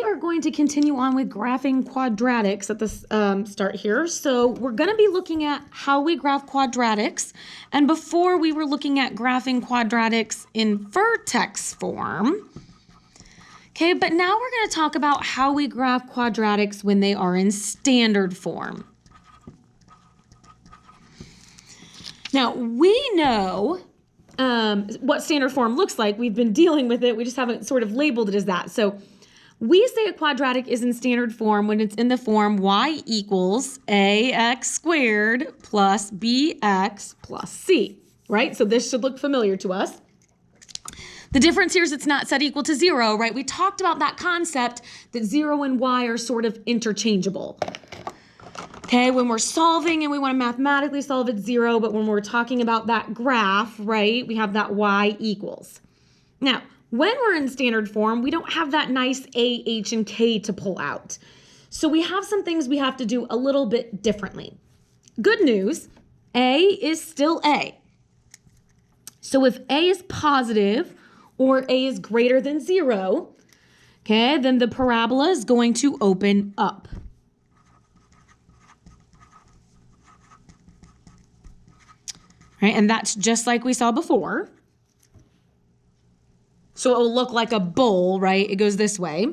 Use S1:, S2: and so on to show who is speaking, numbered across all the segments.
S1: are going to continue on with graphing quadratics at the start here. So we're going to be looking at how we graph quadratics. And before we were looking at graphing quadratics in vertex form. Okay, but now we're going to talk about how we graph quadratics when they are in standard form. Now, we know what standard form looks like. We've been dealing with it. We just haven't sort of labeled it as that. So we say a quadratic is in standard form when it's in the form y equals ax squared plus bx plus c, right? So this should look familiar to us. The difference here is it's not set equal to 0, right? We talked about that concept that 0 and y are sort of interchangeable. Okay, when we're solving and we want to mathematically solve at 0, but when we're talking about that graph, right, we have that y equals. Now, when we're in standard form, we don't have that nice a, h, and k to pull out. So we have some things we have to do a little bit differently. Good news, a is still a. So if a is positive or a is greater than 0, okay, then the parabola is going to open up. Right, and that's just like we saw before. So it will look like a bowl, right? It goes this way.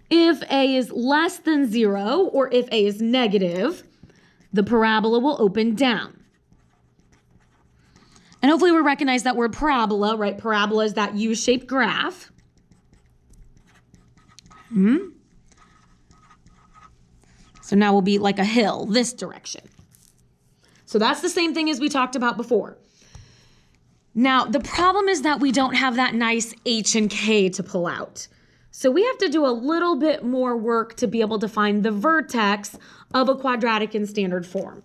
S1: If a is less than 0 or if a is negative, the parabola will open down. And hopefully we recognize that word parabola, right? Parabola is that U-shaped graph. So now we'll be like a hill, this direction. So that's the same thing as we talked about before. Now, the problem is that we don't have that nice h and k to pull out. So we have to do a little bit more work to be able to find the vertex of a quadratic in standard form.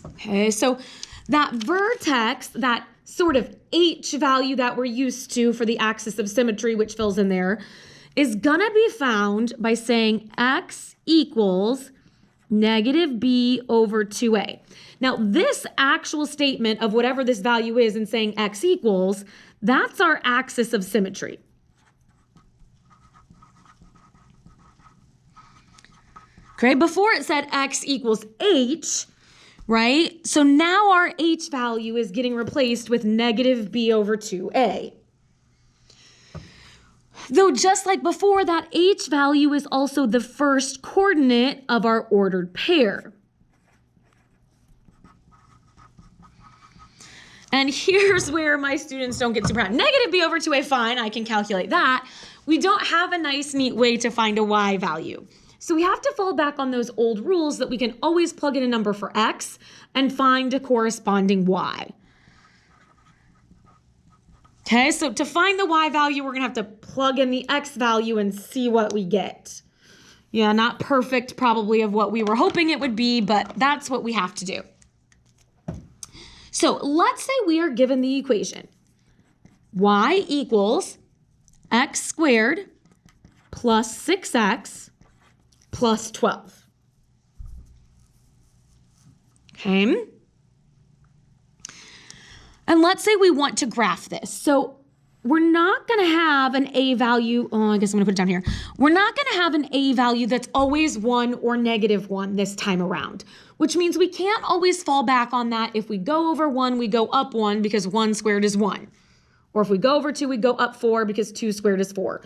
S1: Okay, so that vertex, that sort of h value that we're used to for the axis of symmetry, which fills in there, is gonna be found by saying x equals negative b over 2a. Now, this actual statement of whatever this value is and saying x equals, that's our axis of symmetry. Okay, before it said x equals h, right? So now our h value is getting replaced with negative b over 2a. Though just like before, that h value is also the first coordinate of our ordered pair. And here's where my students don't get super proud. Negative b over 2a, fine, I can calculate that. We don't have a nice, neat way to find a y value. So we have to fall back on those old rules that we can always plug in a number for x and find a corresponding y. Okay, so to find the y value, we're going to have to plug in the x value and see what we get. Yeah, not perfect probably of what we were hoping it would be, but that's what we have to do. So let's say we are given the equation. Y equals x squared plus 6x plus 12. Okay. And let's say we want to graph this. So we're not going to have an a value. Oh, I guess I'm going to put it down here. We're not going to have an a value that's always 1 or negative 1 this time around, which means we can't always fall back on that. If we go over 1, we go up 1 because 1 squared is 1. Or if we go over 2, we go up 4 because 2 squared is 4.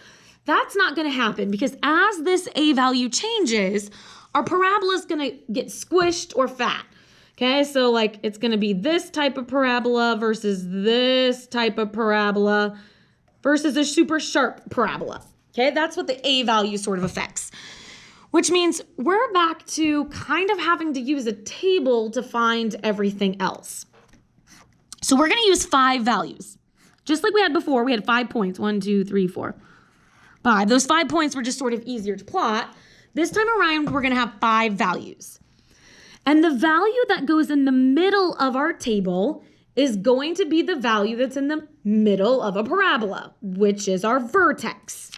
S1: That's not going to happen because as this a value changes, our parabola is going to get squished or fat. Okay, so like it's going to be this type of parabola versus this type of parabola versus a super sharp parabola. Okay, that's what the a value sort of affects, which means we're back to kind of having to use a table to find everything else. So we're going to use 5 values. Just like we had before, we had 5 points. 1, 2, 3, 4, 5. Those 5 points were just sort of easier to plot. This time around, we're going to have 5 values. And the value that goes in the middle of our table is going to be the value that's in the middle of a parabola, which is our vertex.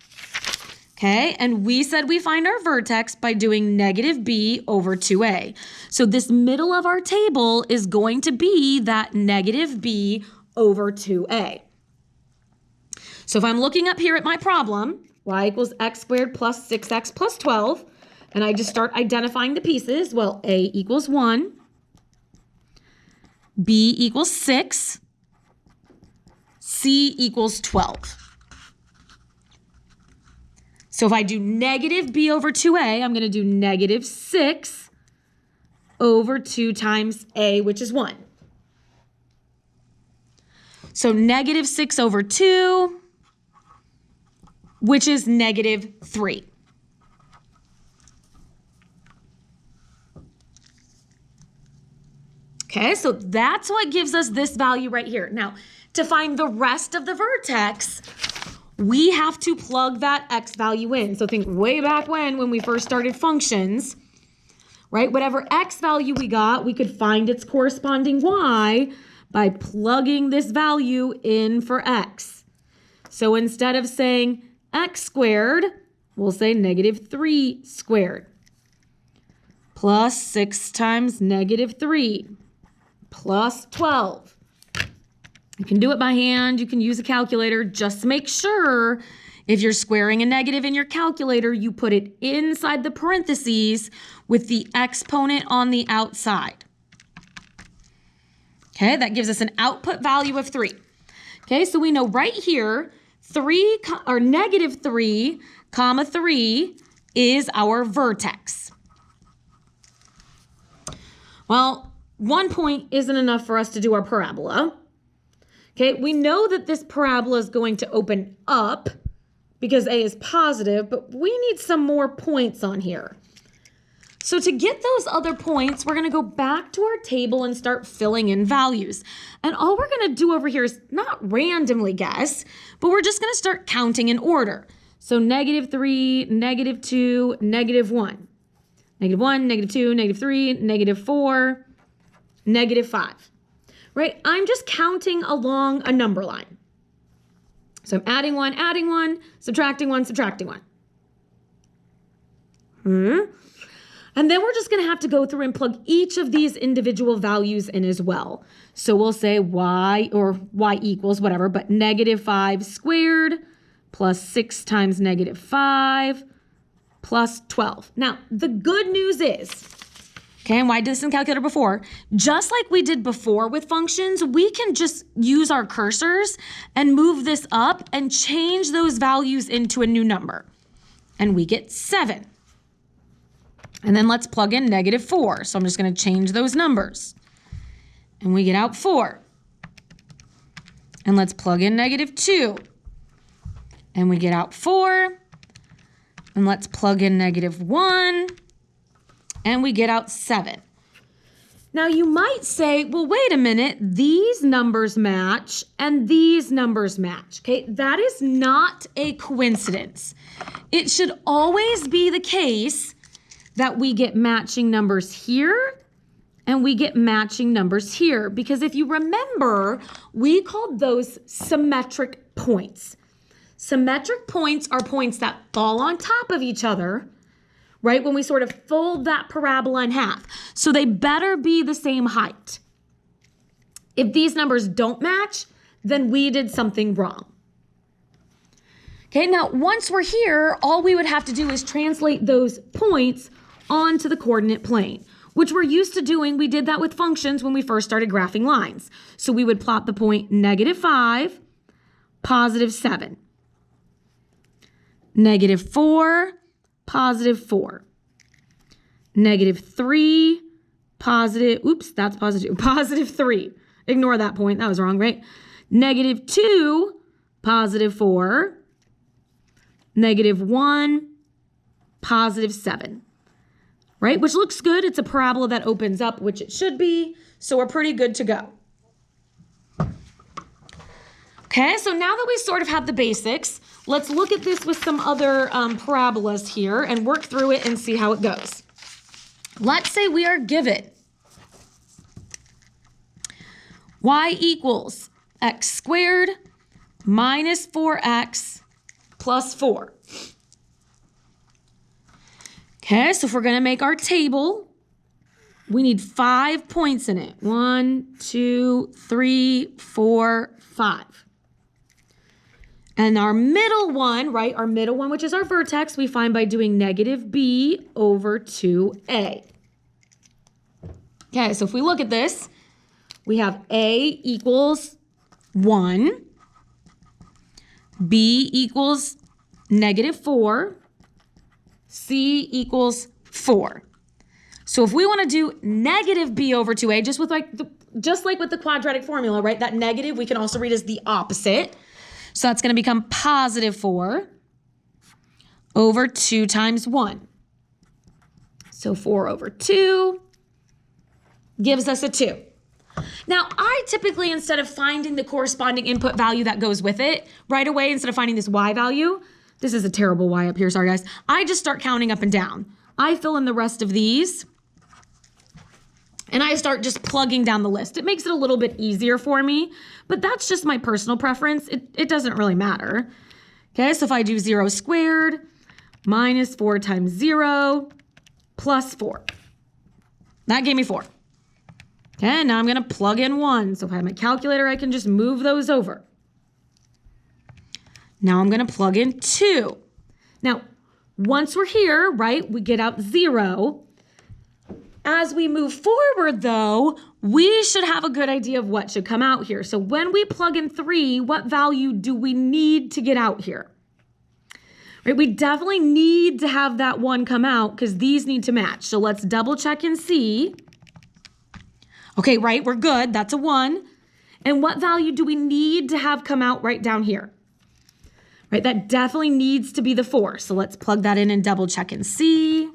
S1: Okay, and we said we find our vertex by doing negative b over 2a. So this middle of our table is going to be that negative b over 2a. So if I'm looking up here at my problem, y equals x squared plus 6x plus 12. And I just start identifying the pieces. Well, a equals 1, b equals 6, c equals 12. So if I do negative b over 2a, I'm going to do negative 6 over 2 times a, which is 1. So negative 6 over 2, which is negative 3. Okay, so that's what gives us this value right here. Now, to find the rest of the vertex, we have to plug that x value in. So think way back when we first started functions, right? Whatever x value we got, we could find its corresponding y by plugging this value in for x. So instead of saying x squared, we'll say negative 3 squared plus 6 times negative 3 plus 12. You can do it by hand. You can use a calculator. Just make sure if you're squaring a negative in your calculator, you put it inside the parentheses with the exponent on the outside. Okay, that gives us an output value of 3. Okay, so we know right here, negative 3, comma 3 is our vertex. Well, 1 point isn't enough for us to do our parabola. Okay, we know that this parabola is going to open up because a is positive, but we need some more points on here. So to get those other points, we're going to go back to our table and start filling in values. And all we're going to do over here is not randomly guess, but we're just going to start counting in order. So negative 3, negative 2, negative 1. Negative 1, negative 2, negative 3, negative 4, negative 5. Right? I'm just counting along a number line. So I'm adding 1, subtracting 1, subtracting 1. And then we're just going to have to go through and plug each of these individual values in as well. So we'll say y, or y equals whatever, but negative 5 squared plus 6 times negative 5 plus 12. Now, the good news is, okay, and why I did this in calculator before, just like we did before with functions, we can just use our cursors and move this up and change those values into a new number. And we get 7. And then let's plug in negative 4. So I'm just going to change those numbers. And we get out 4. And let's plug in negative 2. And we get out 4. And let's plug in negative 1. And we get out 7. Now you might say, well, wait a minute, these numbers match and these numbers match, okay? That is not a coincidence. It should always be the case that we get matching numbers here and we get matching numbers here, because if you remember, we called those symmetric points. Symmetric points are points that fall on top of each other, right? When we sort of fold that parabola in half. So they better be the same height. If these numbers don't match, then we did something wrong. Okay, now once we're here, all we would have to do is translate those points onto the coordinate plane, which we're used to doing. We did that with functions when we first started graphing lines. So we would plot the point negative 5, positive 7. Negative 4, positive 4. Negative 3, positive, oops, that's positive, positive 3. Ignore that point, that was wrong, right? Negative 2, positive 4. Negative 1, positive 7. Right, which looks good. It's a parabola that opens up, which it should be. So we're pretty good to go. Okay, so now that we sort of have the basics, let's look at this with some other parabolas here and work through it and see how it goes. Let's say we are given y equals x squared minus 4x plus 4. Okay, so if we're going to make our table, we need 5 points in it. 1, 2, 3, 4, 5. And our middle one, right, our middle one, which is our vertex, we find by doing negative b over 2a. Okay, so if we look at this, we have a equals 1, b equals negative 4, c equals 4. So if we want to do negative b over 2a, just like with the quadratic formula, right? That negative we can also read as the opposite. So that's going to become positive 4 over 2 times 1. So 4 over 2 gives us a 2. Now, I typically, instead of finding the corresponding input value that goes with it right away, instead of finding this y value, this is a terrible y up here, sorry guys, I just start counting up and down. I fill in the rest of these, and I start just plugging down the list. It makes it a little bit easier for me, but that's just my personal preference. It doesn't really matter. Okay, so if I do 0 squared minus 4 times 0 plus 4, that gave me 4. Okay, now I'm going to plug in 1. So if I have my calculator, I can just move those over. Now I'm going to plug in 2. Now, once we're here, right, we get out 0. As we move forward, though, we should have a good idea of what should come out here. So when we plug in 3, what value do we need to get out here? Right, we definitely need to have that 1 come out because these need to match. So let's double check and see. Okay, right, we're good. That's a 1. And what value do we need to have come out right down here? Right, that definitely needs to be the 4. So let's plug that in and double check and see,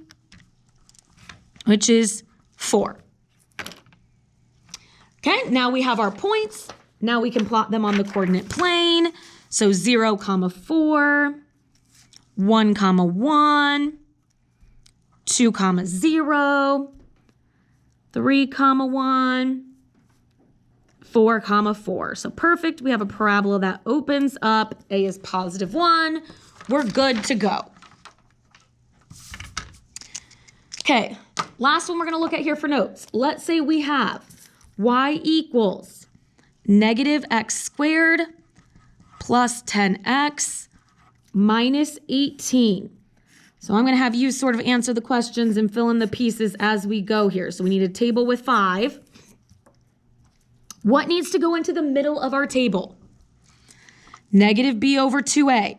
S1: which is 4. Okay, now we have our points. Now we can plot them on the coordinate plane. So 0, 4, 1, 1, 2, 0, 3, 1, 4, 4. So perfect. We have a parabola that opens up. A is positive 1. We're good to go. Okay, last one we're going to look at here for notes. Let's say we have y equals negative x squared plus 10x minus 18. So I'm going to have you sort of answer the questions and fill in the pieces as we go here. So we need a table with 5. What needs to go into the middle of our table? Negative b over 2a.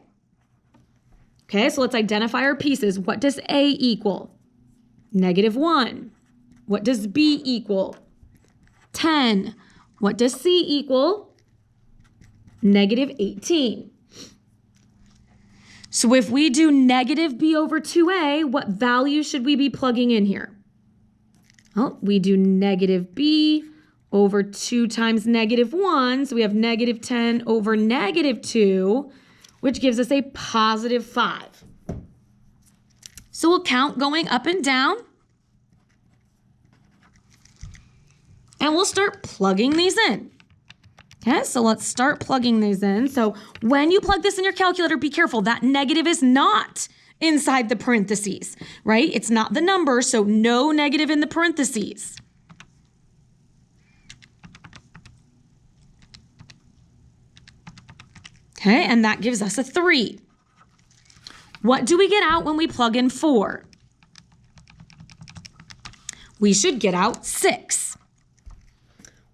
S1: Okay, so let's identify our pieces. What does a equal? Negative 1. What does b equal? 10. What does c equal? Negative 18. So if we do negative b over 2a, what value should we be plugging in here? Well, we do negative b over 2 times negative 1. So we have negative 10 over negative 2, which gives us a positive 5. So we'll count going up and down. And we'll start plugging these in. Okay, so let's start plugging these in. So when you plug this in your calculator, be careful. That negative is not inside the parentheses, right? It's not the number, so no negative in the parentheses. Okay, and that gives us a 3. What do we get out when we plug in 4? We should get out 6.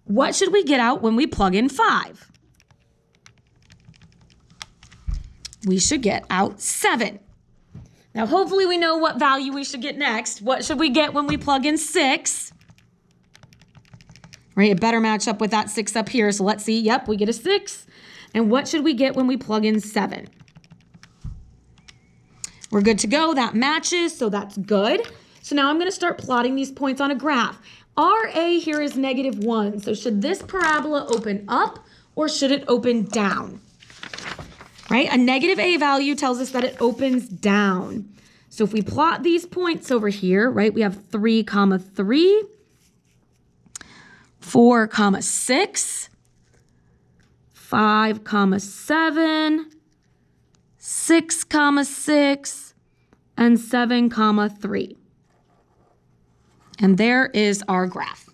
S1: What should we get out when we plug in 5? We should get out 7. Now, hopefully we know what value we should get next. What should we get when we plug in 6? Right, it better match up with that 6 up here. So let's see. Yep, we get a 6. And what should we get when we plug in 7? We're good to go. That matches, so that's good. So now I'm going to start plotting these points on a graph. RA here is negative 1. So should this parabola open up or should it open down? Right? A negative A value tells us that it opens down. So if we plot these points over here, right, we have 3, 3, 4, 6, 5, 7, 6, 6, and 7, 3. And there is our graph.